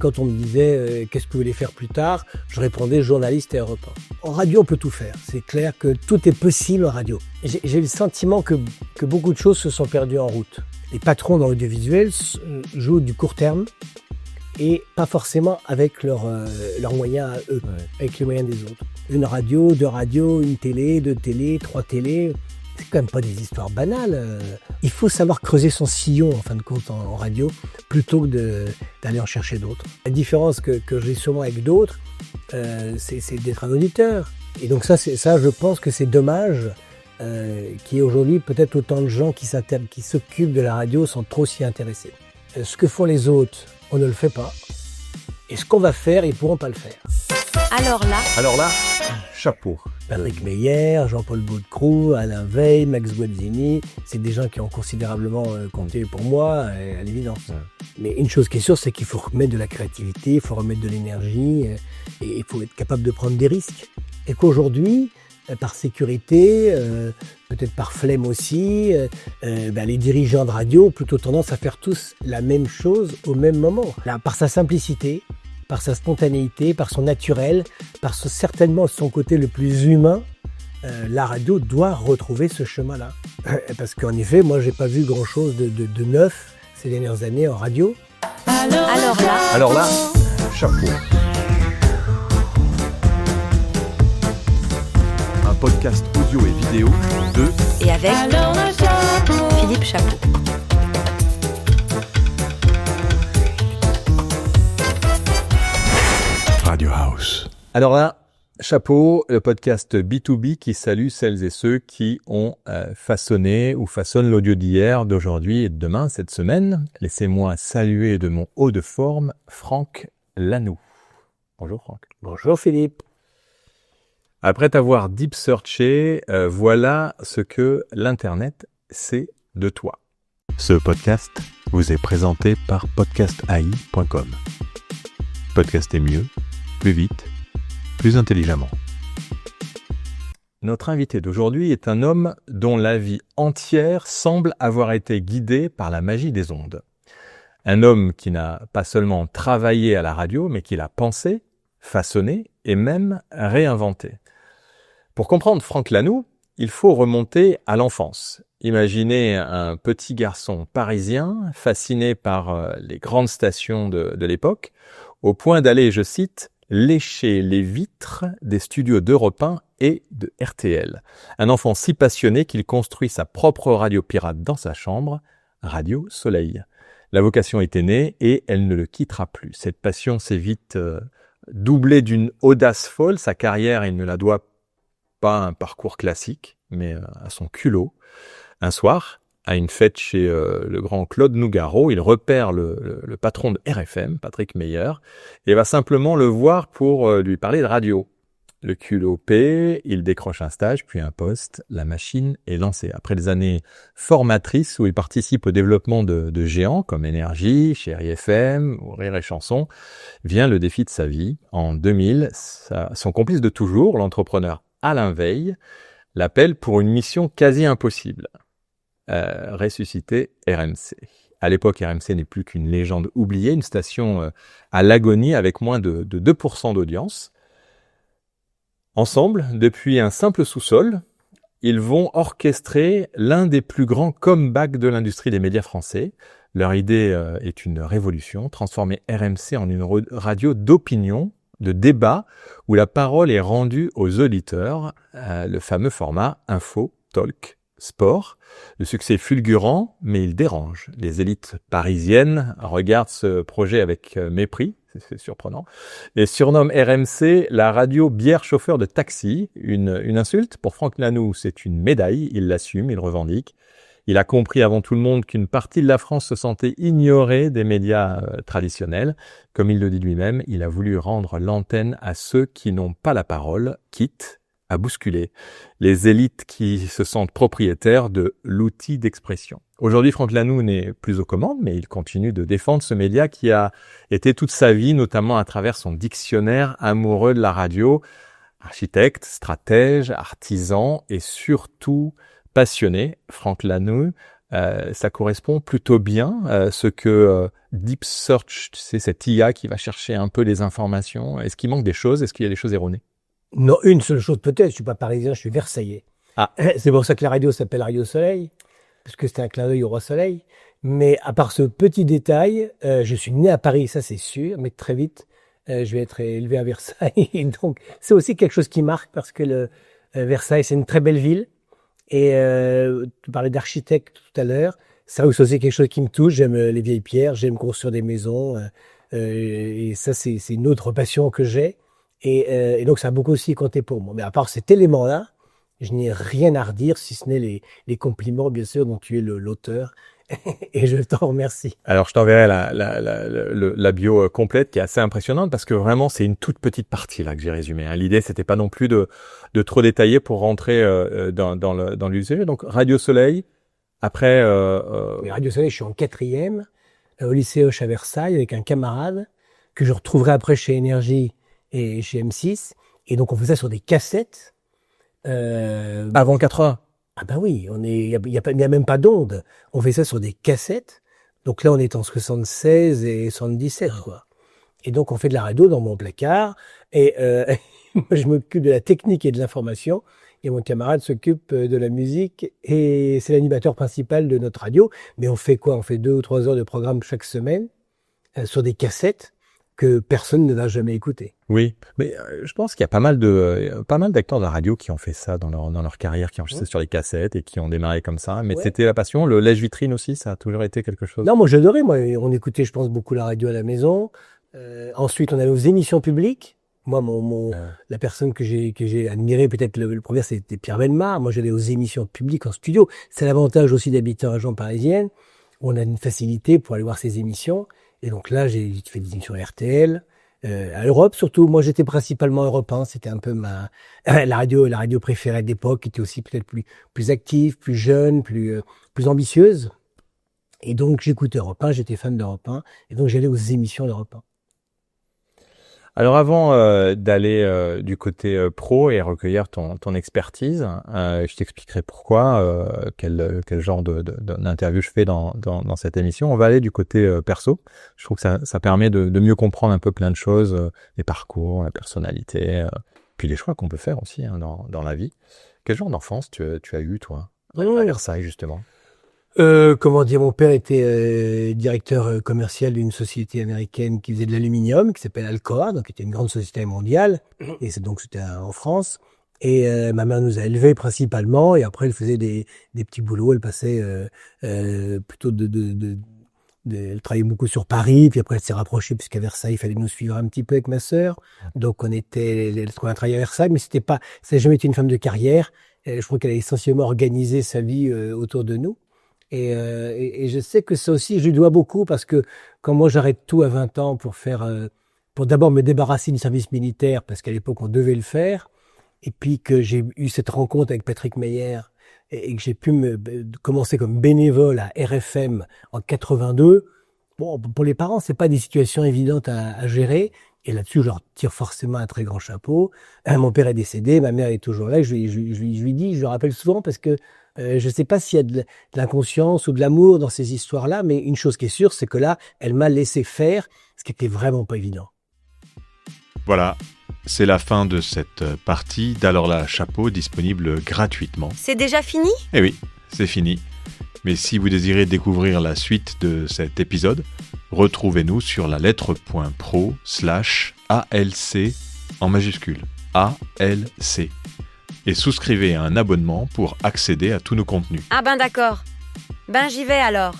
Quand on me disait qu'est-ce que vous voulez faire plus tard, je répondais journaliste et Europe 1. En radio, on peut tout faire. C'est clair que tout est possible en radio. J'ai le sentiment que beaucoup de choses se sont perdues en route. Les patrons dans l'audiovisuel jouent du court terme et pas forcément avec leurs moyens à eux, avec les moyens des autres. Une radio, 2 radios, une télé, 2 télés, 3 télés. C'est quand même pas des histoires banales. Il faut savoir creuser son sillon, en fin de compte, en radio, plutôt que d'aller en chercher d'autres. La différence que j'ai souvent avec d'autres, c'est d'être un auditeur. Et donc ça, je pense que c'est dommage qu'il y ait aujourd'hui peut-être autant de gens qui s'occupent de la radio sans trop s'y intéresser. Ce que font les autres, on ne le fait pas. Et ce qu'on va faire, ils ne pourront pas le faire. Alors là, chapeau. Patrick Meyer, Jean-Paul Baudecroux, Alain Veil, Max Guazzini, c'est des gens qui ont considérablement compté pour moi, à l'évidence. Ouais. Mais une chose qui est sûre, c'est qu'il faut remettre de la créativité, il faut remettre de l'énergie, et il faut être capable de prendre des risques. Et qu'aujourd'hui, par sécurité, peut-être par flemme aussi, les dirigeants de radio ont plutôt tendance à faire tous la même chose au même moment. Là, par sa simplicité, par sa spontanéité, par son naturel, certainement son côté le plus humain, la radio doit retrouver ce chemin-là. Parce qu'en effet, moi, j'ai pas vu grand-chose de neuf ces dernières années en radio. Alors là, chapeau. Un podcast audio et vidéo de et avec Philippe Chapeau. Radio House. Alors là, chapeau, le podcast B2B qui salue celles et ceux qui ont façonné ou façonnent l'audio d'hier, d'aujourd'hui et de demain, cette semaine. Laissez-moi saluer de mon haut de forme Franck Lanoux. Bonjour Franck. Bonjour Philippe. Après t'avoir deep searché, voilà ce que l'Internet sait de toi. Ce podcast vous est présenté par podcastai.com. Podcaster mieux, plus vite, plus intelligemment. Notre invité d'aujourd'hui est un homme dont la vie entière semble avoir été guidée par la magie des ondes. Un homme qui n'a pas seulement travaillé à la radio, mais qui l'a pensé, façonné et même réinventé. Pour comprendre Franck Lanoux, il faut remonter à l'enfance. Imaginez un petit garçon parisien fasciné par les grandes stations de l'époque, au point d'aller, je cite, lécher les vitres des studios d'Europe 1 et de RTL. Un enfant si passionné qu'il construit sa propre radio pirate dans sa chambre, Radio Soleil. La vocation était née et elle ne le quittera plus. Cette passion s'est vite doublée d'une audace folle. Sa carrière, il ne la doit pas à un parcours classique, mais à son culot. Un soir, à une fête chez le grand Claude Nougaro, il repère le patron de RFM, Patrick Meyer, et va simplement le voir pour lui parler de radio. Le culot paie, il décroche un stage, puis un poste, la machine est lancée. Après des années formatrices où il participe au développement de géants comme Énergie, Chérie FM ou Rire et Chanson, vient le défi de sa vie. En 2000, son complice de toujours, l'entrepreneur Alain Veil, l'appelle pour une mission quasi impossible. Ressusciter RMC. À l'époque, RMC n'est plus qu'une légende oubliée, une station à l'agonie avec moins de 2% d'audience. Ensemble, depuis un simple sous-sol, ils vont orchestrer l'un des plus grands comebacks de l'industrie des médias français. Leur idée est une révolution, transformer RMC en une radio d'opinion, de débat, où la parole est rendue aux auditeurs, le fameux format info, talk, sport. Le succès est fulgurant, mais il dérange. Les élites parisiennes regardent ce projet avec mépris, c'est surprenant, et surnomment RMC la radio bière chauffeur de taxi. Une insulte. Pour Franck Lanoux, c'est une médaille, il l'assume, il revendique. Il a compris avant tout le monde qu'une partie de la France se sentait ignorée des médias traditionnels. Comme il le dit lui-même, il a voulu rendre l'antenne à ceux qui n'ont pas la parole, quitte à bousculer les élites qui se sentent propriétaires de l'outil d'expression. Aujourd'hui, Franck Lanoux n'est plus aux commandes, mais il continue de défendre ce média qui a été toute sa vie, notamment à travers son dictionnaire amoureux de la radio. Architecte, stratège, artisan et surtout passionné, Franck Lanoux ça correspond plutôt bien à ce que Deep Search, tu sais, cette IA qui va chercher un peu les informations. Est-ce qu'il manque des choses? Est-ce qu'il y a des choses erronées? Non, une seule chose peut-être, je suis pas parisien, je suis versaillais. Ah. C'est pour ça que la radio s'appelle Radio Soleil, parce que c'était un clin d'œil au Roi Soleil. Mais à part ce petit détail, je suis né à Paris, ça c'est sûr, mais très vite, je vais être élevé à Versailles. Et donc, c'est aussi quelque chose qui marque, parce que Versailles, c'est une très belle ville. Et tu parlais d'architecte tout à l'heure. Ça aussi quelque chose qui me touche. J'aime les vieilles pierres, j'aime construire des maisons. Et ça, c'est une autre passion que j'ai. Et donc, ça a beaucoup aussi compté pour moi. Mais à part cet élément-là, je n'ai rien à redire, si ce n'est les compliments, bien sûr, dont tu es l'auteur. Et je t'en remercie. Alors, je t'enverrai la bio complète qui est assez impressionnante parce que vraiment, c'est une toute petite partie là que j'ai résumée. Hein. L'idée, c'était pas non plus de trop détailler pour rentrer dans le sujet. Donc, Radio Soleil, après... Radio Soleil, je suis en 4e au lycée Hoche à Versailles avec un camarade que je retrouverai après chez Énergie et chez M6. Et donc, on faisait ça sur des cassettes. Avant 80. Ah ben oui, il y a même pas d'onde. On fait ça sur des cassettes. Donc là, on est en 76 et 77, quoi. Et donc, on fait de la radio dans mon placard. Et moi, je m'occupe de la technique et de l'information. Et mon camarade s'occupe de la musique. Et c'est l'animateur principal de notre radio. Mais on fait quoi? On fait 2 ou 3 heures de programme chaque semaine sur des cassettes que personne ne va jamais écouter. Oui, mais je pense qu'il y a pas mal d'acteurs de la radio qui ont fait ça dans leur carrière, qui ont enregistré sur les cassettes et qui ont démarré comme ça. Mais c'était la passion. Le lèche-vitrine aussi, ça a toujours été quelque chose. Non, moi j'adorais. Moi, on écoutait, je pense, beaucoup la radio à la maison. Ensuite, on allait aux émissions publiques. Moi, la personne que j'ai admirée, peut-être le premier, c'était Pierre Bellemare. Moi, j'allais aux émissions publiques en studio. C'est l'avantage aussi d'habiter en région parisienne. On a une facilité pour aller voir ces émissions. Et donc là, j'ai fait des émissions RTL, à Europe surtout. Moi, j'étais principalement Europe 1. C'était un peu la radio préférée d'époque, qui était aussi peut-être plus active, plus jeune, plus ambitieuse. Et donc, j'écoutais Europe 1, j'étais fan d'Europe 1. Et donc, j'allais aux émissions d'Europe 1. Alors avant d'aller du côté pro et recueillir ton expertise, je t'expliquerai pourquoi, quel genre d'interview je fais dans cette émission. On va aller du côté perso. Je trouve que ça permet de mieux comprendre un peu plein de choses, les parcours, la personnalité, puis les choix qu'on peut faire aussi dans la vie. Quel genre d'enfance tu as eu, toi, à Versailles, justement? Comment dire, mon père était directeur commercial d'une société américaine qui faisait de l'aluminium, qui s'appelle Alcoa, donc qui était une grande société mondiale, et c'était en France. Et ma mère nous a élevés principalement, et après elle faisait des petits boulots. Elle passait plutôt elle travaillait beaucoup sur Paris, puis après elle s'est rapprochée puisqu'à Versailles il fallait nous suivre un petit peu avec ma sœur. Donc elle trouvait un travail à Versailles, mais ça n'a jamais été une femme de carrière. Je crois qu'elle a essentiellement organisé sa vie autour de nous. Et je sais que ça aussi, je lui dois beaucoup parce que quand moi j'arrête tout à 20 ans pour d'abord me débarrasser du service militaire, parce qu'à l'époque on devait le faire, et puis que j'ai eu cette rencontre avec Patrick Meyer et que j'ai pu commencer comme bénévole à RFM en 82. Bon, pour les parents, c'est pas des situations évidentes à gérer. Et là-dessus, je leur tire forcément un très grand chapeau. Mon père est décédé, ma mère est toujours là. Je lui dis, je le rappelle souvent parce que je ne sais pas s'il y a de l'inconscience ou de l'amour dans ces histoires-là, mais une chose qui est sûre, c'est que là, elle m'a laissé faire, ce qui était vraiment pas évident. Voilà, c'est la fin de cette partie d'Alors là, chapeau, disponible gratuitement. C'est déjà fini ? Eh oui, c'est fini. Mais si vous désirez découvrir la suite de cet épisode, retrouvez-nous sur la lettre.pro/ALC en majuscule, ALC. Et souscrivez à un abonnement pour accéder à tous nos contenus. Ah ben d'accord. Ben j'y vais alors.